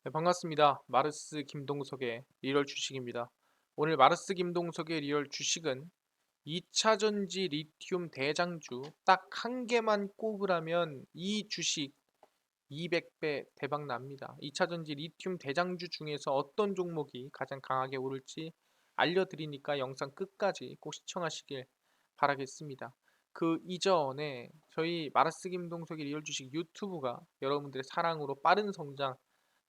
네, 반갑습니다. 마르스 김동석의 리얼 주식입니다. 오늘 마르스 김동석의 리얼 주식은 2차 전지 리튬 대장주 딱 한 개만 꼽으라면 이 주식 200배 대박 납니다. 2차 전지 리튬 대장주 중에서 어떤 종목이 가장 강하게 오를지 알려드리니까 영상 끝까지 꼭 시청하시길 바라겠습니다. 그 이전에 저희 마르스 김동석의 리얼 주식 유튜브가 여러분들의 사랑으로 빠른 성장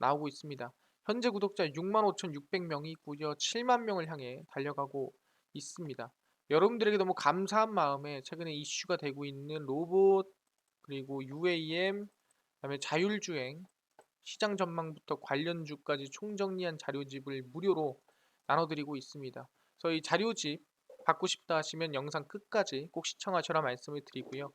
나오고 있습니다. 현재 구독자 65,600명이 있고요. 7만 명을 향해 달려가고 있습니다. 여러분들에게 너무 감사한 마음에 최근에 이슈가 되고 있는 로봇 그리고 UAM 그다음에 자율주행 시장 전망부터 관련주까지 총정리한 자료집을 무료로 나눠드리고 있습니다. 그래서 이 자료집 받고 싶다 하시면 영상 끝까지 꼭 시청하셔라 말씀을 드리고요.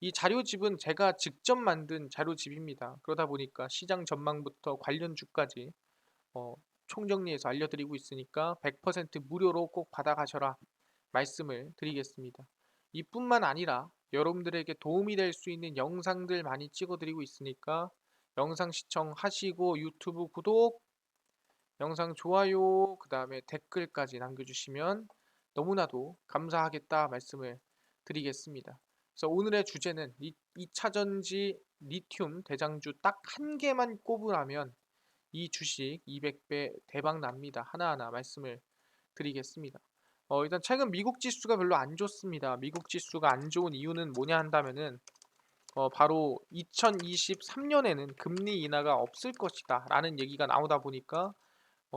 이 자료집은 제가 직접 만든 자료집입니다. 그러다 보니까 시장 전망부터 관련주까지 어, 총정리해서 알려드리고 있으니까 100% 무료로 꼭 받아가셔라 말씀을 드리겠습니다. 이뿐만 아니라 여러분들에게 도움이 될 수 있는 영상들 많이 찍어드리고 있으니까 영상 시청하시고 유튜브 구독, 영상 좋아요, 그 다음에 댓글까지 남겨주시면 너무나도 감사하겠다 말씀을 드리겠습니다. 그래서 오늘의 주제는 2차 전지 리튬 대장주 딱 한 개만 꼽으라면 이 주식 200배 대박 납니다. 하나하나 말씀을 드리겠습니다. 일단 최근 미국 지수가 별로 안 좋습니다. 미국 지수가 안 좋은 이유는 뭐냐 한다면은 바로 2023년에는 금리 인하가 없을 것이다 라는 얘기가 나오다 보니까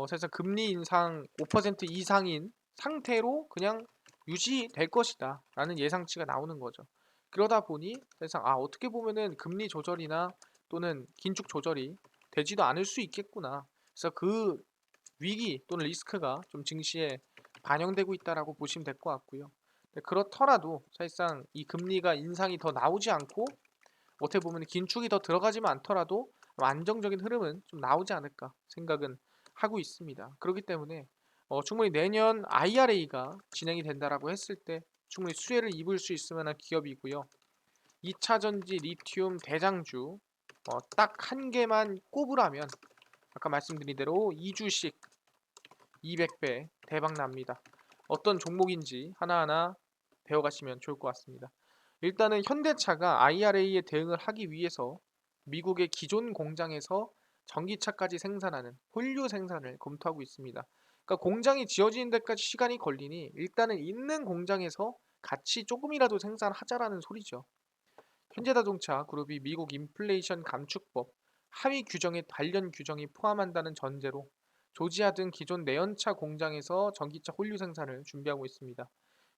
사실상 금리 인상 5% 이상인 상태로 그냥 유지될 것이다 라는 예상치가 나오는 거죠. 그러다 보니 사실상 어떻게 보면은 금리 조절이나 또는 긴축 조절이 되지도 않을 수 있겠구나. 그래서 그 위기 또는 리스크가 좀 증시에 반영되고 있다라고 보시면 될 것 같고요. 그렇더라도 사실상 이 금리가 인상이 더 나오지 않고 어떻게 보면 긴축이 더 들어가지만 않더라도 안정적인 흐름은 좀 나오지 않을까 생각은 하고 있습니다. 그렇기 때문에 충분히 내년 IRA가 진행이 된다라고 했을 때 충분히 수혜를 입을 수 있을 만한 기업이고요. 2차 전지 리튬 대장주 딱 한 개만 꼽으라면 아까 말씀드린 대로 2주씩 200배 대박 납니다. 어떤 종목인지 하나하나 배워가시면 좋을 것 같습니다. 일단은 현대차가 IRA에 대응을 하기 위해서 미국의 기존 공장에서 전기차까지 생산하는 홀류 생산을 검토하고 있습니다. 그러니까 공장이 지어지는 데까지 시간이 걸리니 일단은 있는 공장에서 같이 조금이라도 생산하자라는 소리죠. 현대자동차 그룹이 미국 인플레이션 감축법 하위 규정에 관련 규정이 포함한다는 전제로 조지아 등 기존 내연차 공장에서 전기차 홀류 생산을 준비하고 있습니다.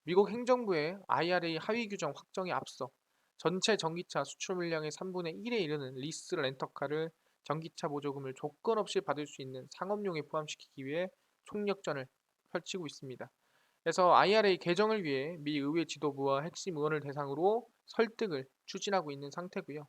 미국 행정부의 IRA 하위 규정 확정에 앞서 전체 전기차 수출 물량의 3분의 1에 이르는 리스 렌터카를 전기차 보조금을 조건 없이 받을 수 있는 상업용에 포함시키기 위해 총력전을 펼치고 있습니다. 그래서 IRA 개정을 위해 미 의회 지도부와 핵심 의원을 대상으로 설득을 추진하고 있는 상태고요.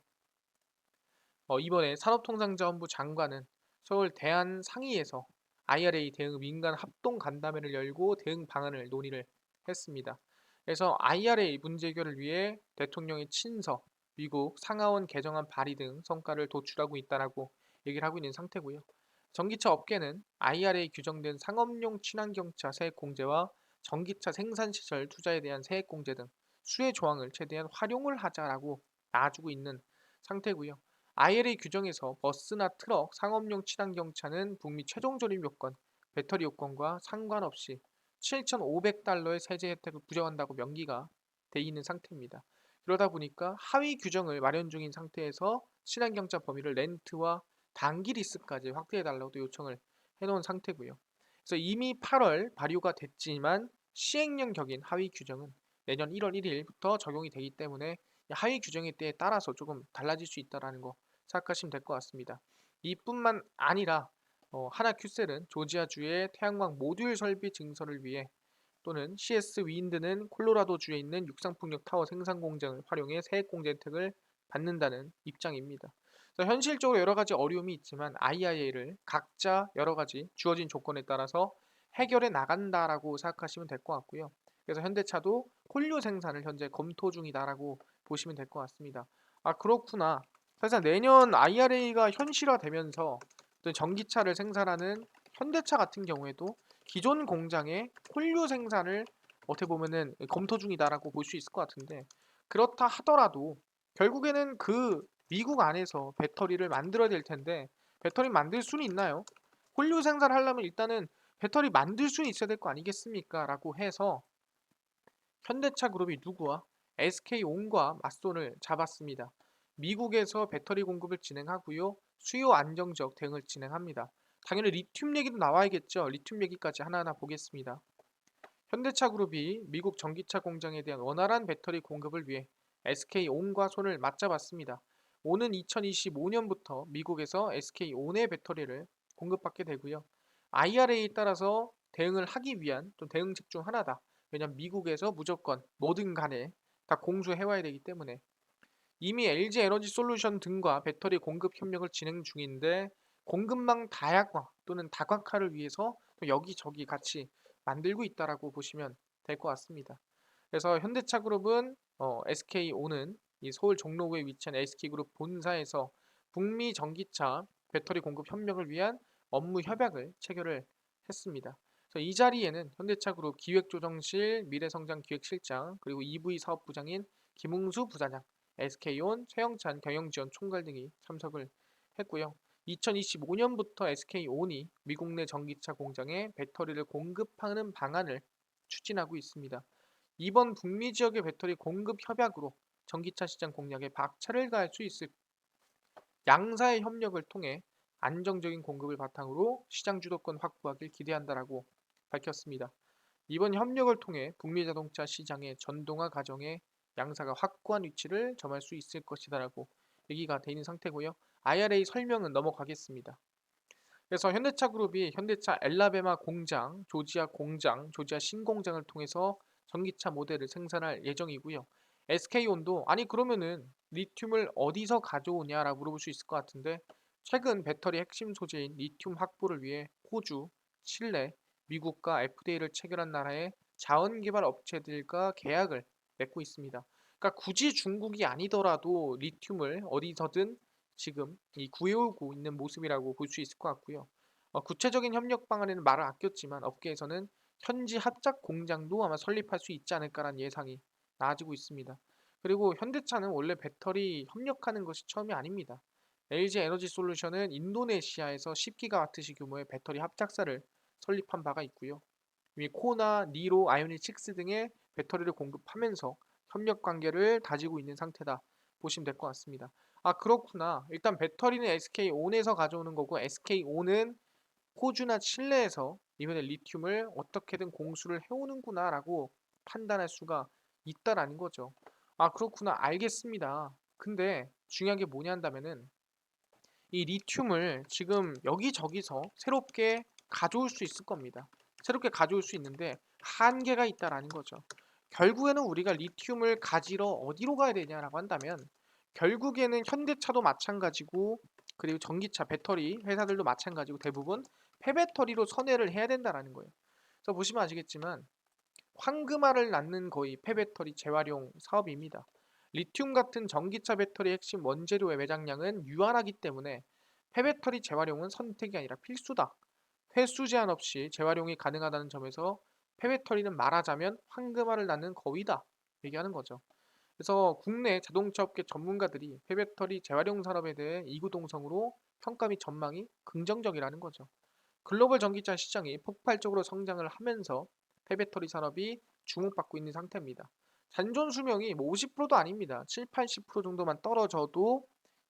이번에 산업통상자원부 장관은 서울 대한상의에서 IRA 대응 민간 합동 간담회를 열고 대응 방안을 논의를 했습니다. 그래서 IRA 문제 해결을 위해 대통령의 친서, 미국 상하원 개정안 발의 등 성과를 도출하고 있다라고 얘기를 하고 있는 상태고요. 전기차 업계는 IRA 규정된 상업용 친환경차 세액 공제와 전기차 생산시설 투자에 대한 세액 공제 등 수혜 조항을 최대한 활용을 하자라고 나아주고 있는 상태고요. IRA 규정에서 버스나 트럭, 상업용 친환경차는 북미 최종 조립 요건, 배터리 요건과 상관없이 7,500달러의 세제 혜택을 부여한다고 명기가 돼 있는 상태입니다. 그러다 보니까 하위 규정을 마련 중인 상태에서 친환경차 범위를 렌트와 단기 리스까지 확대해달라고 요청을 해놓은 상태고요. 그래서 이미 8월 발효가 됐지만 시행령 격인 하위 규정은 내년 1월 1일부터 적용이 되기 때문에 하위 규정에 따라서 조금 달라질 수 있다는 거 생각하시면 될 것 같습니다. 이뿐만 아니라 하나큐셀은 조지아주의 태양광 모듈 설비 증설을 위해 또는 CS 윈드는 콜로라도주에 있는 육상풍력 타워 생산 공장을 활용해 세액 공제 혜택을 받는다는 입장입니다. 그래서 현실적으로 여러 가지 어려움이 있지만 IIA를 각자 여러 가지 주어진 조건에 따라서 해결해 나간다라고 생각하시면 될 것 같고요. 그래서 현대차도 홀류 생산을 현재 검토 중이다라고 보시면 될 것 같습니다. 그렇구나. 사실 내년 IRA가 현실화되면서 또 전기차를 생산하는 현대차 같은 경우에도 기존 공장의 홀류 생산을 어떻게 보면은 검토 중이다라고 볼 수 있을 것 같은데, 그렇다 하더라도 결국에는 그 미국 안에서 배터리를 만들어야 될 텐데 배터리 만들 수는 있나요? 홀류 생산을 하려면 일단은 배터리 만들 수는 있어야 될 거 아니겠습니까? 라고 해서 현대차 그룹이 누구와 SK온과 맞손을 잡았습니다. 미국에서 배터리 공급을 진행하고요. 수요 안정적 대응을 진행합니다. 당연히 리튬 얘기도 나와야겠죠. 리튬 얘기까지 하나하나 보겠습니다. 현대차 그룹이 미국 전기차 공장에 대한 원활한 배터리 공급을 위해 SK온과 손을 맞잡았습니다. 온은 2025년부터 미국에서 SK온의 배터리를 공급받게 되고요. IRA에 따라서 대응을 하기 위한 좀 대응책 중 하나다. 왜냐면 미국에서 무조건 뭐든 간에 다 공수해와야 되기 때문에. 이미 LG 에너지 솔루션 등과 배터리 공급 협력을 진행 중인데, 공급망 다양화 또는 다각화를 위해서 또 여기저기 같이 만들고 있다라고 보시면 될 것 같습니다. 그래서 현대차 그룹은 SK온은 이 서울 종로구에 위치한 SK그룹 본사에서 북미 전기차 배터리 공급 협력을 위한 업무 협약을 체결을 했습니다. 그래서 이 자리에는 현대차그룹 기획조정실 미래성장기획실장, 그리고 EV 사업부장인 김웅수 부사장, SK온 최영찬 경영지원 총괄 등이 참석을 했고요. 2025년부터 SK온이 미국 내 전기차 공장에 배터리를 공급하는 방안을 추진하고 있습니다. 이번 북미 지역의 배터리 공급 협약으로 전기차 시장 공략에 박차를 가할 수 있을, 양사의 협력을 통해 안정적인 공급을 바탕으로 시장 주도권 확보하길 기대한다라고 밝혔습니다. 이번 협력을 통해 북미 자동차 시장의 전동화 과정에 양사가 확고한 위치를 점할 수 있을 것이다라고 얘기가 되어 있는 상태고요. IRA 설명은 넘어가겠습니다. 그래서 현대차 그룹이 현대차 엘라베마 공장, 조지아 공장, 조지아 신공장을 통해서 전기차 모델을 생산할 예정이고요. SK온도 아니 그러면은 리튬을 어디서 가져오냐라고 물어볼 수 있을 것 같은데, 최근 배터리 핵심 소재인 리튬 확보를 위해 호주, 칠레, 미국과 FTA를 체결한 나라의 자원개발 업체들과 계약을 맺고 있습니다. 그러니까 굳이 중국이 아니더라도 리튬을 어디서든 지금 이 구해오고 있는 모습이라고 볼 수 있을 것 같고요. 구체적인 협력 방안에는 말을 아꼈지만 업계에서는 현지 합작 공장도 아마 설립할 수 있지 않을까라는 예상이 나아지고 있습니다. 그리고 현대차는 원래 배터리 협력하는 것이 처음이 아닙니다. LG 에너지 솔루션은 인도네시아에서 10기가와트시 규모의 배터리 합작사를 설립한 바가 있고요. 이미 코나, 니로, 아이오닉 6 등의 배터리를 공급하면서 협력 관계를 다지고 있는 상태다 보시면 될 것 같습니다. 아, 그렇구나. 일단 배터리는 SK온에서 가져오는 거고 SK온은 호주나 칠레에서 이번에 리튬을 어떻게든 공수를 해오는구나라고 판단할 수가 있다라는 거죠. 아, 그렇구나. 알겠습니다. 근데 중요한 게 뭐냐 한다면은 이 리튬을 지금 여기저기서 새롭게 가져올 수 있을 겁니다. 새롭게 가져올 수 있는데 한계가 있다라는 거죠. 결국에는 우리가 리튬을 가지러 어디로 가야 되냐라고 한다면 결국에는 현대차도 마찬가지고, 그리고 전기차 배터리 회사들도 마찬가지고 대부분 폐배터리로 선회를 해야 된다라는 거예요. 그래서 보시면 아시겠지만 황금알을 낳는 거의 폐배터리 재활용 사업입니다. 리튬 같은 전기차 배터리 핵심 원재료의 매장량은 유한하기 때문에 폐배터리 재활용은 선택이 아니라 필수다. 횟수 제한 없이 재활용이 가능하다는 점에서 폐배터리는 말하자면 황금알을 낳는 거위다 얘기하는 거죠. 그래서 국내 자동차 업계 전문가들이 폐배터리 재활용 산업에 대해 이구동성으로 평가 및 전망이 긍정적이라는 거죠. 글로벌 전기차 시장이 폭발적으로 성장을 하면서 폐배터리 산업이 주목받고 있는 상태입니다. 잔존 수명이 뭐 50%도 아닙니다. 7, 80% 정도만 떨어져도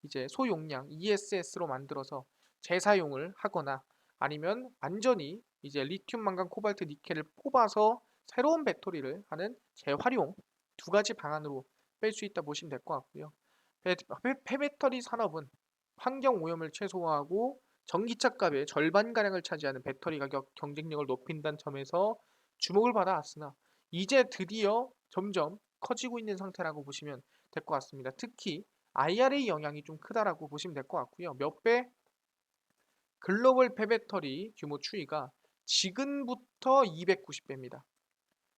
이제 소용량 ESS로 만들어서 재사용을 하거나 아니면 완전히 이제 리튬, 망간, 코발트, 니켈을 뽑아서 새로운 배터리를 하는 재활용, 두 가지 방안으로 뺄 수 있다 보시면 될 것 같고요. 폐배터리 산업은 환경 오염을 최소화하고 전기차 값의 절반가량을 차지하는 배터리 가격 경쟁력을 높인다는 점에서 주목을 받아왔으나 이제 드디어 점점 커지고 있는 상태라고 보시면 될 것 같습니다. 특히 IRA 영향이 좀 크다라고 보시면 될 것 같고요. 몇 배? 글로벌 폐배터리 규모 추이가 지금부터 290배입니다.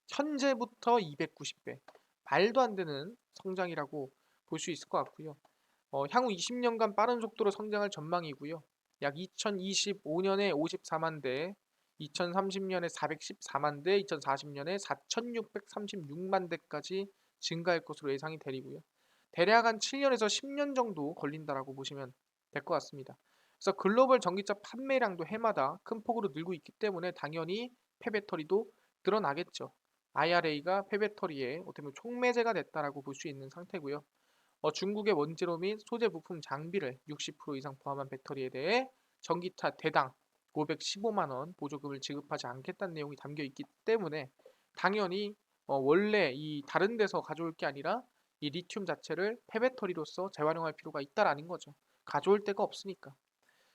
현재부터 290배. 말도 안 되는 성장이라고 볼 수 있을 것 같고요. 향후 20년간 빠른 속도로 성장할 전망이고요. 약 2025년에 54만 대, 2030년에 414만 대, 2040년에 4,636만 대까지 증가할 것으로 예상이 되리고요. 대략 한 7년에서 10년 정도 걸린다라고 보시면 될 것 같습니다. 그래서 글로벌 전기차 판매량도 해마다 큰 폭으로 늘고 있기 때문에 당연히 폐배터리도 늘어나겠죠. IRA가 폐배터리에 어떻게 보면 촉매제가 됐다라고 볼 수 있는 상태고요. 중국의 원재료 및 소재 부품 장비를 60% 이상 포함한 배터리에 대해 전기차 대당 515만 원 보조금을 지급하지 않겠다는 내용이 담겨 있기 때문에 당연히 원래 이 다른 데서 가져올 게 아니라 이 리튬 자체를 폐배터리로서 재활용할 필요가 있다라는 거죠. 가져올 데가 없으니까.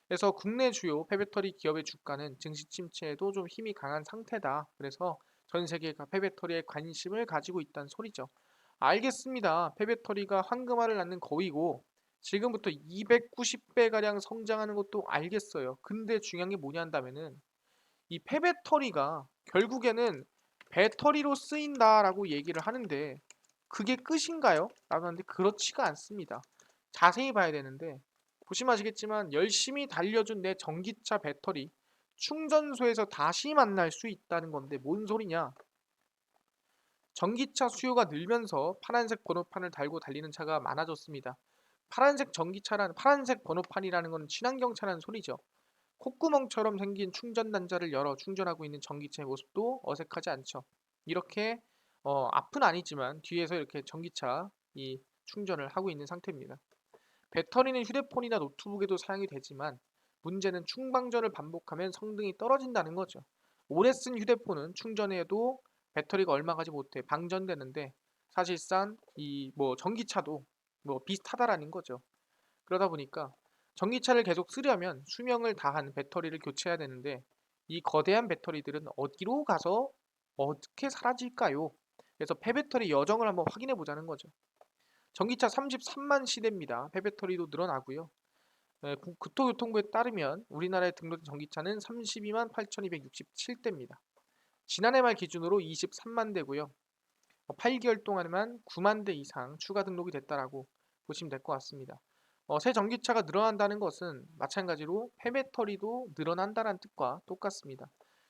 그래서 국내 주요 폐배터리 기업의 주가는 증시 침체에도 좀 힘이 강한 상태다. 그래서 전 세계가 폐배터리에 관심을 가지고 있다는 소리죠. 알겠습니다. 폐배터리가 황금알을 낳는 거위고 지금부터 290배가량 성장하는 것도 알겠어요. 근데 중요한 게 뭐냐 한다면은 이 폐배터리가 결국에는 배터리로 쓰인다라고 얘기를 하는데 그게 끝인가요? 라고 하는데 그렇지가 않습니다. 자세히 봐야 되는데 보시면 아시겠지만 열심히 달려준 내 전기차 배터리 충전소에서 다시 만날 수 있다는 건데 뭔 소리냐? 전기차 수요가 늘면서 파란색 번호판을 달고 달리는 차가 많아졌습니다. 파란색 번호판이라는 건 친환경차라는 소리죠. 콧구멍처럼 생긴 충전 단자를 열어 충전하고 있는 전기차의 모습도 어색하지 않죠. 이렇게 앞은 아니지만 뒤에서 이렇게 전기차 이 충전을 하고 있는 상태입니다. 배터리는 휴대폰이나 노트북에도 사용이 되지만 문제는 충방전을 반복하면 성능이 떨어진다는 거죠. 오래 쓴 휴대폰은 충전해도 배터리가 얼마 가지 못해 방전되는데 사실상 이 뭐 전기차도 뭐 비슷하다라는 거죠. 그러다 보니까 전기차를 계속 쓰려면 수명을 다한 배터리를 교체해야 되는데 이 거대한 배터리들은 어디로 가서 어떻게 사라질까요? 그래서 폐배터리 여정을 한번 확인해 보자는 거죠. 전기차 33만 시대입니다. 폐배터리도 늘어나고요. 국토교통부에 따르면 우리나라에 등록된 전기차는 32만 8,267대입니다. 지난해 말 기준으로 23만 대고요. 8개월 동안에만 9만 대 이상 추가 등록이 됐다라고 보시면 될 것 같습니다. 새 전기차가 늘어난다는 것은 마찬가지로 폐배터리도 늘어난다는 뜻과 똑같습니다.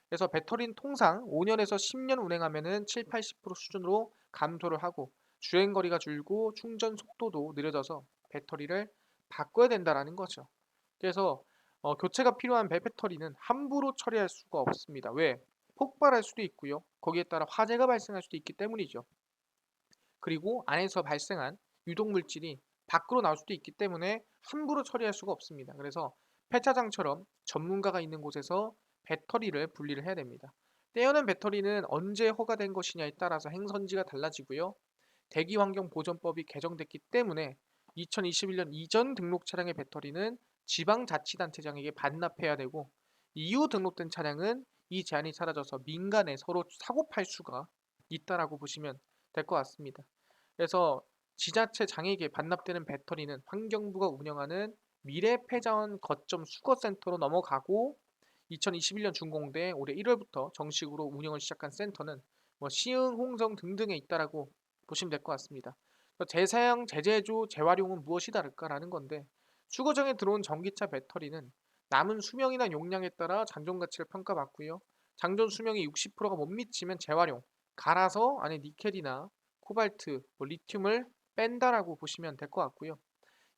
그래서 배터리는 통상 5년에서 10년 운행하면은 7, 80% 수준으로 감소를 하고 주행거리가 줄고 충전 속도도 느려져서 배터리를 바꿔야 된다라는 거죠. 그래서 교체가 필요한 배터리는 함부로 처리할 수가 없습니다. 왜? 폭발할 수도 있고요. 거기에 따라 화재가 발생할 수도 있기 때문이죠. 그리고 안에서 발생한 유독물질이 밖으로 나올 수도 있기 때문에 함부로 처리할 수가 없습니다. 그래서 폐차장처럼 전문가가 있는 곳에서 배터리를 분리를 해야 됩니다. 떼어낸 배터리는 언제 허가된 것이냐에 따라서 행선지가 달라지고요. 대기환경보전법이 개정됐기 때문에 2021년 이전 등록 차량의 배터리는 지방자치단체장에게 반납해야 되고 이후 등록된 차량은 이 제한이 사라져서 민간에 서로 사고 팔 수가 있다라고 보시면 될 것 같습니다. 그래서 지자체 장에게 반납되는 배터리는 환경부가 운영하는 미래폐자원 거점 수거센터로 넘어가고 2021년 준공돼 올해 1월부터 정식으로 운영을 시작한 센터는 뭐 시흥, 홍성 등등에 있다라고 보시면 될 것 같습니다. 재사용, 재제조, 재활용은 무엇이 다를까라는 건데 수거장에 들어온 전기차 배터리는 남은 수명이나 용량에 따라 잔존 가치를 평가받고요. 장전 수명이 60%가 못 미치면 재활용, 갈아서 안에 니켈이나 코발트, 뭐 리튬을 뺀다라고 보시면 될 것 같고요.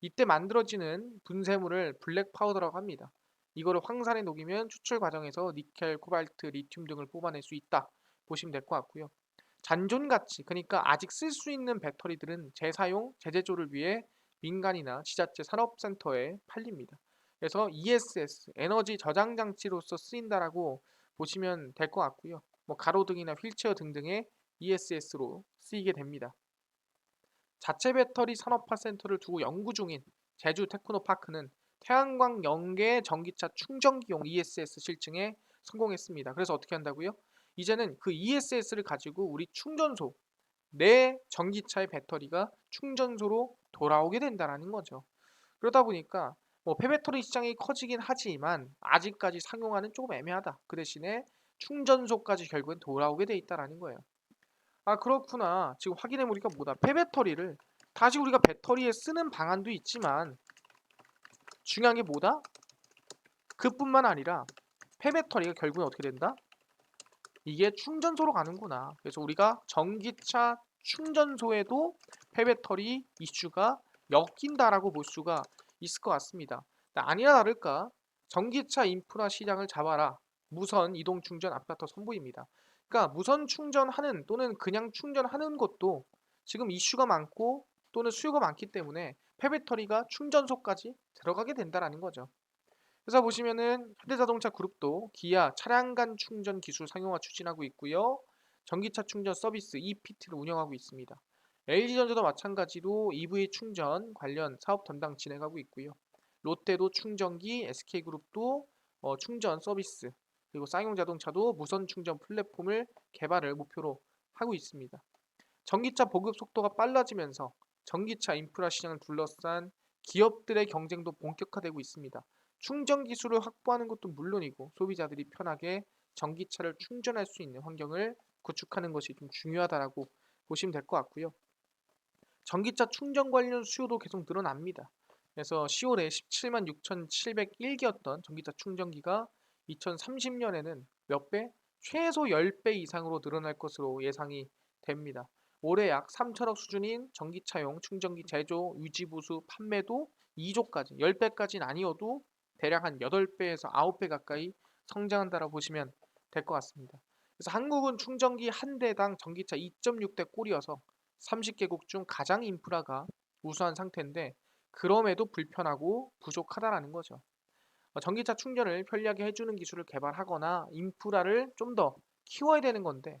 이때 만들어지는 분쇄물을 블랙 파우더라고 합니다. 이거를 황산에 녹이면 추출 과정에서 니켈, 코발트, 리튬 등을 뽑아낼 수 있다 보시면 될 것 같고요. 잔존 가치, 그러니까 아직 쓸 수 있는 배터리들은 재사용, 재제조를 위해 민간이나 지자체 산업센터에 팔립니다. 그래서 ESS, 에너지 저장 장치로서 쓰인다라고 보시면 될 것 같고요. 뭐 가로등이나 휠체어 등등의 ESS로 쓰이게 됩니다. 자체 배터리 산업화 센터를 두고 연구 중인 제주 테크노파크는 태양광 연계 전기차 충전기용 ESS 실증에 성공했습니다. 그래서 어떻게 한다고요? 이제는 그 ESS를 가지고 우리 충전소, 내 전기차의 배터리가 충전소로 돌아오게 된다는 거죠. 그러다 보니까 뭐 폐배터리 시장이 커지긴 하지만 아직까지 상용화는 조금 애매하다. 그 대신에 충전소까지 결국엔 돌아오게 돼 있다는 거예요. 아 그렇구나. 지금 확인해 보니까 뭐다. 폐배터리를 다시 우리가 배터리에 쓰는 방안도 있지만 중요한 게 뭐다? 그뿐만 아니라 폐배터리가 결국은 어떻게 된다? 이게 충전소로 가는구나. 그래서 우리가 전기차 충전소에도 폐배터리 이슈가 엮인다라고 볼 수가 있을 것 같습니다. 아니나 다를까 전기차 인프라 시장을 잡아라. 무선 이동 충전 아파트 선보입니다. 그러니까 무선 충전하는 또는 그냥 충전하는 것도 지금 이슈가 많고 또는 수요가 많기 때문에 폐배터리가 충전소까지 들어가게 된다라는 거죠. 그래서 보시면은 현대자동차 그룹도 기아 차량 간 충전 기술 상용화 추진하고 있고요. 전기차 충전 서비스 EPT를 운영하고 있습니다. LG전자도 마찬가지로 EV 충전 관련 사업 담당 진행하고 있고요. 롯데도 충전기, SK그룹도 충전 서비스, 그리고 쌍용자동차도 무선 충전 플랫폼을 개발을 목표로 하고 있습니다. 전기차 보급 속도가 빨라지면서 전기차 인프라 시장을 둘러싼 기업들의 경쟁도 본격화되고 있습니다. 충전 기술을 확보하는 것도 물론이고 소비자들이 편하게 전기차를 충전할 수 있는 환경을 구축하는 것이 좀 중요하다라고 보시면 될 것 같고요. 전기차 충전 관련 수요도 계속 늘어납니다. 그래서 10월에 17만 6,701개였던 전기차 충전기가 2030년에는 몇 배? 최소 10배 이상으로 늘어날 것으로 예상이 됩니다. 올해 약 3천억 수준인 전기차용 충전기 제조, 유지 보수, 판매도 2조까지, 10배까지는 아니어도 대략 한 8배에서 9배 가까이 성장한다고 보시면 될 것 같습니다. 그래서 한국은 충전기 한 대당 전기차 2.6대 꼴이어서 30개국 중 가장 인프라가 우수한 상태인데 그럼에도 불편하고 부족하다라는 거죠. 전기차 충전을 편리하게 해주는 기술을 개발하거나 인프라를 좀 더 키워야 되는 건데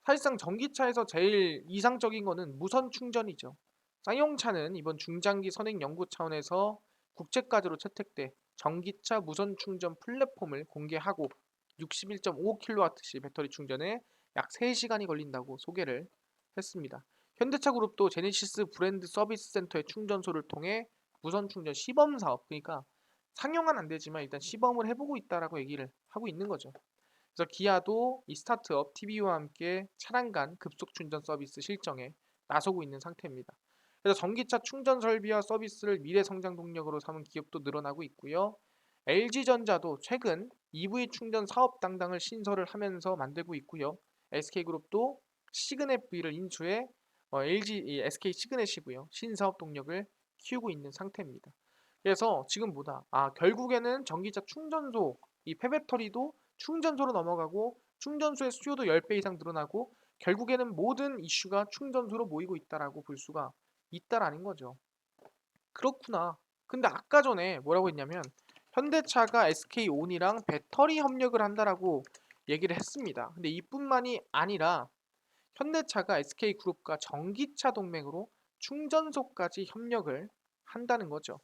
사실상 전기차에서 제일 이상적인 거는 무선 충전이죠. 쌍용차는 이번 중장기 선행 연구 차원에서 국제과제로 채택돼 전기차 무선 충전 플랫폼을 공개하고 61.5kWh 배터리 충전에 약 3시간이 걸린다고 소개를 했습니다. 현대차 그룹도 제네시스 브랜드 서비스 센터의 충전소를 통해 무선 충전 시범 사업, 그러니까 상용은 안 되지만 일단 시범을 해보고 있다라고 얘기를 하고 있는 거죠. 그래서 기아도 이 스타트업 TV와 함께 차량 간 급속 충전 서비스 실정에 나서고 있는 상태입니다. 그래서 전기차 충전 설비와 서비스를 미래 성장 동력으로 삼은 기업도 늘어나고 있고요. LG전자도 최근 EV 충전 사업 당당을 신설을 하면서 만들고 있고요. SK그룹도 시그넷 V를 인수해 SK 시그넷이고요. 신사업 동력을 키우고 있는 상태입니다. 그래서 지금 뭐다? 결국에는 전기차 충전소, 이 폐배터리도 충전소로 넘어가고 충전소의 수요도 10배 이상 늘어나고 결국에는 모든 이슈가 충전소로 모이고 있다라고 볼 수가 있다라는 거죠. 그렇구나. 근데 아까 전에 뭐라고 했냐면 현대차가 SK온이랑 배터리 협력을 한다라고 얘기를 했습니다. 근데 이뿐만이 아니라 현대차가 SK그룹과 전기차 동맹으로 충전소까지 협력을 한다는 거죠.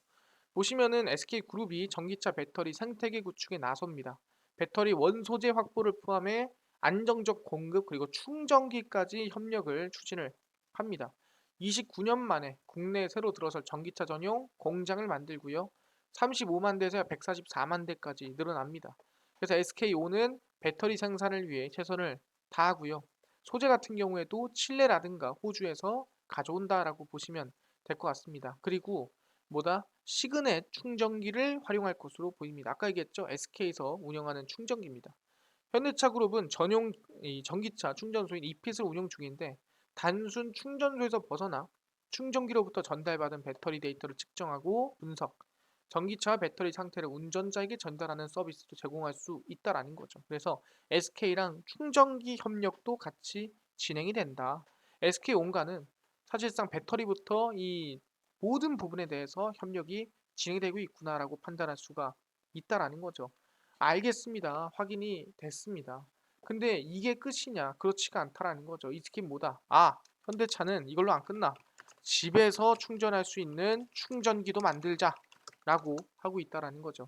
보시면은 SK그룹이 전기차 배터리 생태계 구축에 나섭니다. 배터리 원소재 확보를 포함해 안정적 공급 그리고 충전기까지 협력을 추진을 합니다. 29년 만에 국내에 새로 들어설 전기차 전용 공장을 만들고요. 35만 대에서 144만 대까지 늘어납니다. 그래서 SK온은 배터리 생산을 위해 최선을 다하고요. 소재 같은 경우에도 칠레라든가 호주에서 가져온다라고 보시면 될 것 같습니다. 그리고 뭐다? 시그넷 충전기를 활용할 것으로 보입니다. 아까 얘기했죠? SK에서 운영하는 충전기입니다. 현대차 그룹은 전용 전기차 충전소인 이핏을 운영 중인데 단순 충전소에서 벗어나 충전기로부터 전달받은 배터리 데이터를 측정하고 분석, 전기차와 배터리 상태를 운전자에게 전달하는 서비스도 제공할 수 있다라는 거죠. 그래서 SK랑 충전기 협력도 같이 진행이 된다. SK 온가는 사실상 배터리부터 이 모든 부분에 대해서 협력이 진행되고 있구나라고 판단할 수가 있다라는 거죠. 알겠습니다. 확인이 됐습니다. 근데 이게 끝이냐? 그렇지가 않다라는 거죠. 이 스킨 뭐다? 현대차는 이걸로 안 끝나. 집에서 충전할 수 있는 충전기도 만들자라고 하고 있다라는 거죠.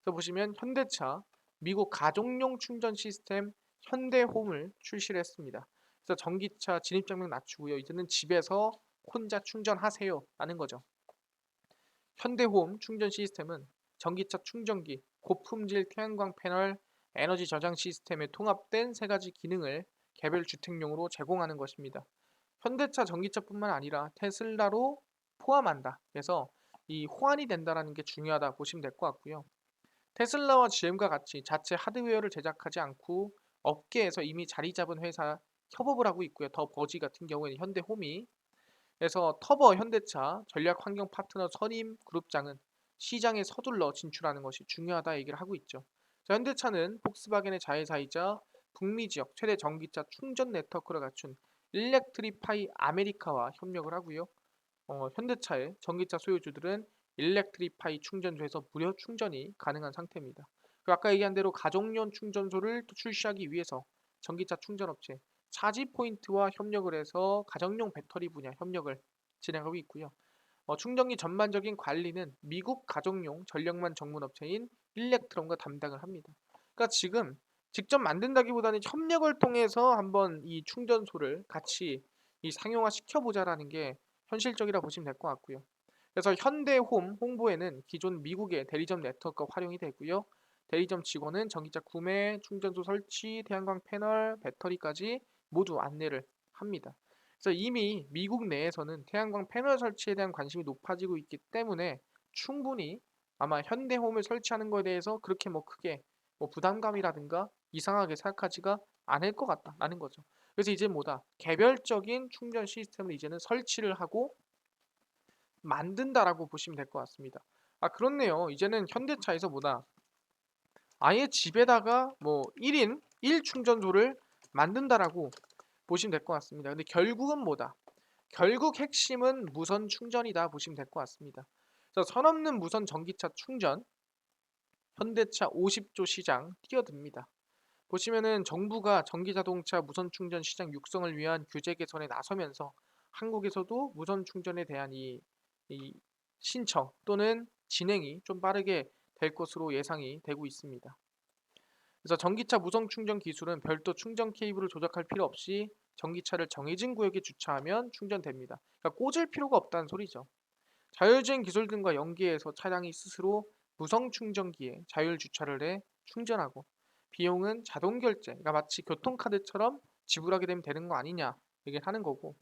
그래서 보시면 현대차 미국 가정용 충전 시스템 현대홈을 출시를 했습니다. 그래서 전기차 진입장벽 낮추고요. 이제는 집에서 혼자 충전하세요 라는 거죠. 현대홈 충전 시스템은 전기차 충전기, 고품질 태양광 패널, 에너지 저장 시스템에 통합된 세 가지 기능을 개별 주택용으로 제공하는 것입니다. 현대차 전기차뿐만 아니라 테슬라로 포함한다. 그래서 이 호환이 된다라는 게 중요하다 보시면 될 것 같고요. 테슬라와 GM과 같이 자체 하드웨어를 제작하지 않고 업계에서 이미 자리 잡은 회사 협업을 하고 있고요. 더 버지 같은 경우에는 현대홈이. 그래서 터보 현대차 전략 환경 파트너 선임 그룹장은 시장에 서둘러 진출하는 것이 중요하다 얘기를 하고 있죠. 자, 현대차는 폭스바겐의 자회사이자 북미 지역 최대 전기차 충전 네트워크를 갖춘 일렉트리파이 아메리카와 협력을 하고요. 현대차의 전기차 소유주들은 일렉트리파이 충전소에서 무료 충전이 가능한 상태입니다. 그리고 아까 얘기한 대로 가정용 충전소를 또 출시하기 위해서 전기차 충전업체 차지포인트와 협력을 해서 가정용 배터리 분야 협력을 진행하고 있고요. 충전기 전반적인 관리는 미국 가정용 전력만 전문 업체인 일렉트론과 담당을 합니다. 그러니까 지금 직접 만든다기보다는 협력을 통해서 한번 이 충전소를 같이 이 상용화 시켜보자라는 게 현실적이라 보시면 될 것 같고요. 그래서 현대홈 홍보에는 기존 미국의 대리점 네트워크가 활용이 되고요. 대리점 직원은 전기차 구매, 충전소 설치, 태양광 패널, 배터리까지 모두 안내를 합니다. 그래서 이미 미국 내에서는 태양광 패널 설치에 대한 관심이 높아지고 있기 때문에 충분히 아마 현대홈을 설치하는 것에 대해서 그렇게 뭐 크게 뭐 부담감이라든가 이상하게 생각하지가 않을 것 같다라는 거죠. 그래서 이제 뭐다 개별적인 충전 시스템을 이제는 설치를 하고 만든다라고 보시면 될 것 같습니다. 아 그렇네요. 이제는 현대차에서 뭐다 아예 집에다가 뭐 1인 1 충전소를 만든다라고 보시면 될 것 같습니다. 근데 결국은 뭐다? 결국 핵심은 무선 충전이다 보시면 될 것 같습니다. 그래서 선 없는 무선 전기차 충전 현대차 50조 시장 뛰어듭니다. 보시면은 정부가 전기자동차 무선 충전 시장 육성을 위한 규제 개선에 나서면서 한국에서도 무선 충전에 대한 이 신청 또는 진행이 좀 빠르게 될 것으로 예상이 되고 있습니다. 그래서 전기차 무선 충전 기술은 별도 충전 케이블을 조작할 필요 없이 전기차를 정해진 구역에 주차하면 충전됩니다. 그러니까 꽂을 필요가 없다는 소리죠. 자율주행 기술 등과 연계해서 차량이 스스로 무선 충전기에 자율 주차를 해 충전하고 비용은 자동 결제, 그러니까 마치 교통카드처럼 지불하게 되면 되는 거 아니냐 얘기를 하는 거고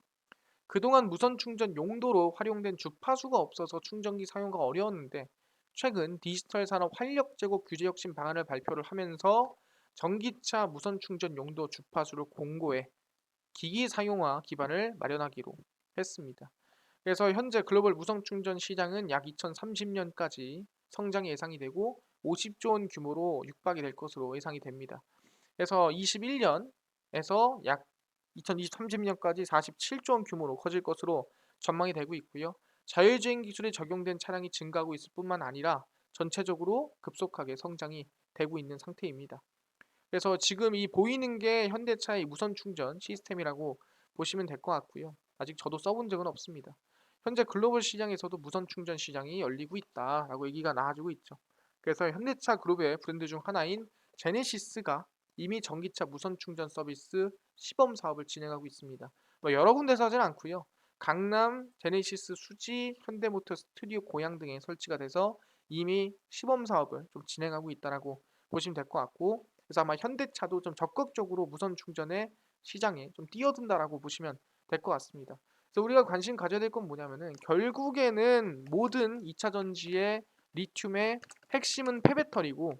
그동안 무선 충전 용도로 활용된 주파수가 없어서 충전기 사용가 어려웠는데 최근 디지털 산업 활력 제고 규제 혁신 방안을 발표를 하면서 전기차 무선 충전 용도 주파수를 공고해 기기 사용화 기반을 마련하기로 했습니다. 그래서 현재 글로벌 무선 충전 시장은 약 2030년까지 성장이 예상이 되고 50조 원 규모로 육박이 될 것으로 예상이 됩니다. 그래서 21년에서 약 2030년까지 47조 원 규모로 커질 것으로 전망이 되고 있고요. 자율주행 기술이 적용된 차량이 증가하고 있을 뿐만 아니라 전체적으로 급속하게 성장이 되고 있는 상태입니다. 그래서 지금 이 보이는 게 현대차의 무선 충전 시스템이라고 보시면 될 것 같고요. 아직 저도 써본 적은 없습니다. 현재 글로벌 시장에서도 무선 충전 시장이 열리고 있다라고 얘기가 나와주고 있죠. 그래서 현대차 그룹의 브랜드 중 하나인 제네시스가 이미 전기차 무선 충전 서비스 시범 사업을 진행하고 있습니다. 뭐 여러 군데서 하진 않고요. 강남, 제네시스 수지, 현대모터 스튜디오 고양 등에 설치가 돼서 이미 시범 사업을 좀 진행하고 있다라고 보시면 될 것 같고 그래서 아마 현대차도 좀 적극적으로 무선 충전의 시장에 좀 뛰어든다라고 보시면 될 것 같습니다. 그래서 우리가 관심 가져야 될 건 뭐냐면은 결국에는 모든 2차 전지의 리튬의 핵심은 폐배터리고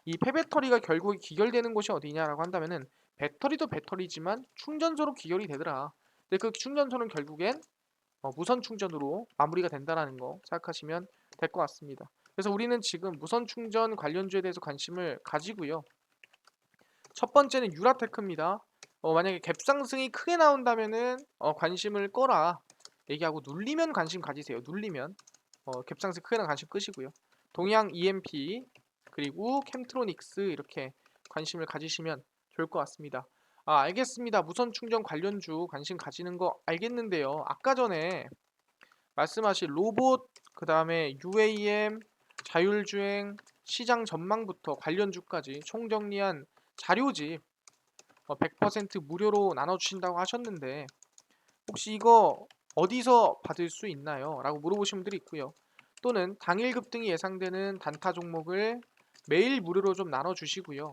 이 폐배터리가 결국에 기결되는 곳이 어디냐라고 한다면은 배터리도 배터리지만 충전소로 기결이 되더라. 근데 그 충전소는 결국엔 무선 충전으로 마무리가 된다는 거 생각하시면 될 것 같습니다. 그래서 우리는 지금 무선 충전 관련주에 대해서 관심을 가지고요. 첫 번째는 유라테크입니다. 만약에 갭상승이 크게 나온다면은 관심을 꺼라 얘기하고 눌리면 관심 가지세요. 눌리면 갭상승 크게 나면 관심 끄시고요. 동양 EMP 그리고 캠트로닉스 이렇게 관심을 가지시면 좋을 것 같습니다. 아 알겠습니다. 무선 충전 관련주 관심 가지는 거 알겠는데요. 아까 전에 말씀하신 로봇 그 다음에 UAM 자율주행 시장 전망부터 관련주까지 총정리한 자료집 100% 무료로 나눠주신다고 하셨는데 혹시 이거 어디서 받을 수 있나요? 라고 물어보신 분들이 있고요. 또는 당일 급등이 예상되는 단타 종목을 매일 무료로 좀 나눠주시고요.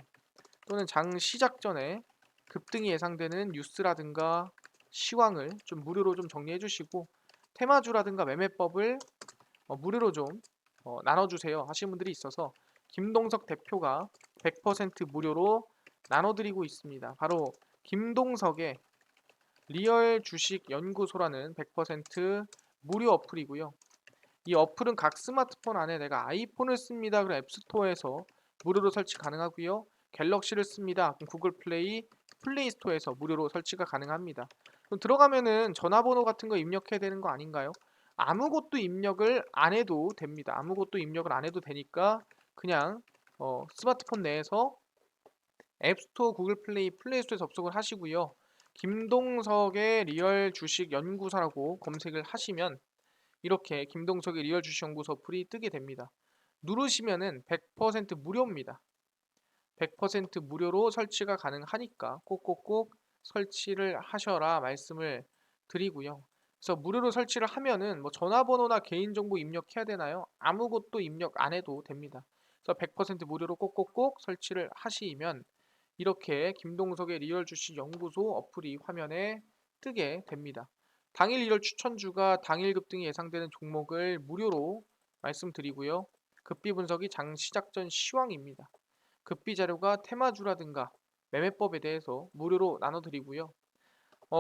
또는 장 시작 전에 급등이 예상되는 뉴스라든가 시황을 좀 무료로 좀 정리해 주시고 테마주라든가 매매법을 무료로 좀 나눠주세요 하시는 분들이 있어서 김동석 대표가 100% 무료로 나눠드리고 있습니다. 바로 김동석의 리얼 주식 연구소라는 100% 무료 어플이고요. 이 어플은 각 스마트폰 안에 내가 아이폰을 씁니다. 그럼 앱스토어에서 무료로 설치 가능하고요. 갤럭시를 씁니다. 그럼 구글 플레이, 플레이 스토어에서 무료로 설치가 가능합니다. 그럼 들어가면은 전화번호 같은 거 입력해야 되는 거 아닌가요? 아무것도 입력을 안 해도 됩니다. 아무것도 입력을 안 해도 되니까 그냥 스마트폰 내에서 앱스토어, 구글 플레이, 플레이 스토어에 접속을 하시고요. 김동석의 리얼 주식 연구소라고 검색을 하시면 이렇게 김동석의 리얼 주식연구소 어플이 뜨게 됩니다. 누르시면은 100% 무료입니다. 100% 무료로 설치가 가능하니까 꼭꼭꼭 설치를 하셔라 말씀을 드리고요. 그래서 무료로 설치를 하면은 뭐 전화번호나 개인정보 입력해야 되나요? 아무것도 입력 안 해도 됩니다. 그래서 100% 무료로 꼭꼭꼭 설치를 하시면 이렇게 김동석의 리얼 주식 연구소 어플이 화면에 뜨게 됩니다. 당일 리얼 추천주가 당일 급등이 예상되는 종목을 무료로 말씀드리고요. 급비 분석이 장 시작 전 시황입니다. 급비 자료가 테마주라든가 매매법에 대해서 무료로 나눠드리고요.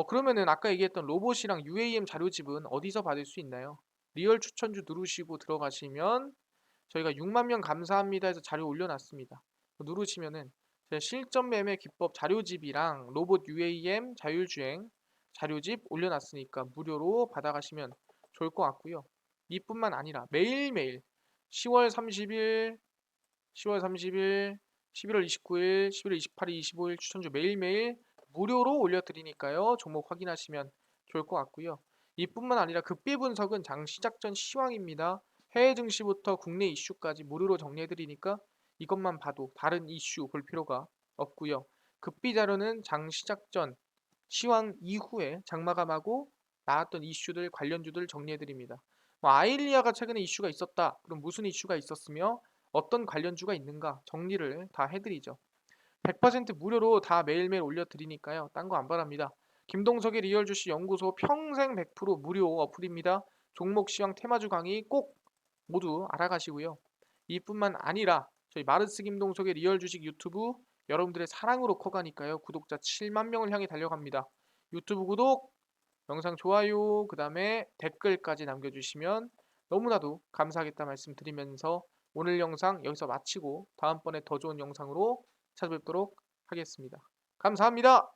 그러면은 아까 얘기했던 로봇이랑 UAM 자료집은 어디서 받을 수 있나요? 리얼 추천주 누르시고 들어가시면 저희가 6만 명 감사합니다 해서 자료 올려놨습니다. 누르시면은 제 실전 매매 기법 자료집이랑 로봇 UAM 자율주행 자료집 올려놨으니까 무료로 받아가시면 좋을 것 같고요. 이뿐만 아니라 매일매일 10월 30일, 10월 30일, 11월 29일, 11월 28일, 25일 추천주 매일매일 무료로 올려드리니까요. 종목 확인하시면 좋을 것 같고요. 이뿐만 아니라 급비 분석은 장 시작 전 시황입니다. 해외 증시부터 국내 이슈까지 무료로 정리해드리니까 이것만 봐도 다른 이슈 볼 필요가 없고요. 급비 자료는 장 시작 전 시황 이후에 장마감하고 나왔던 이슈들 관련주들 정리해드립니다. 뭐 아일리아가 최근에 이슈가 있었다. 그럼 무슨 이슈가 있었으며 어떤 관련주가 있는가 정리를 다 해드리죠. 100% 무료로 다 매일매일 올려드리니까요. 딴 거 안 바랍니다. 김동석의 리얼 주식 연구소 평생 100% 무료 어플입니다. 종목 시황 테마주 강의 꼭 모두 알아가시고요. 이뿐만 아니라 저희 마르스 김동석의 리얼 주식 유튜브 여러분들의 사랑으로 커가니까요. 구독자 7만 명을 향해 달려갑니다. 유튜브 구독, 영상 좋아요, 그 다음에 댓글까지 남겨주시면 너무나도 감사하겠다 말씀드리면서 오늘 영상 여기서 마치고 다음번에 더 좋은 영상으로 찾아뵙도록 하겠습니다. 감사합니다.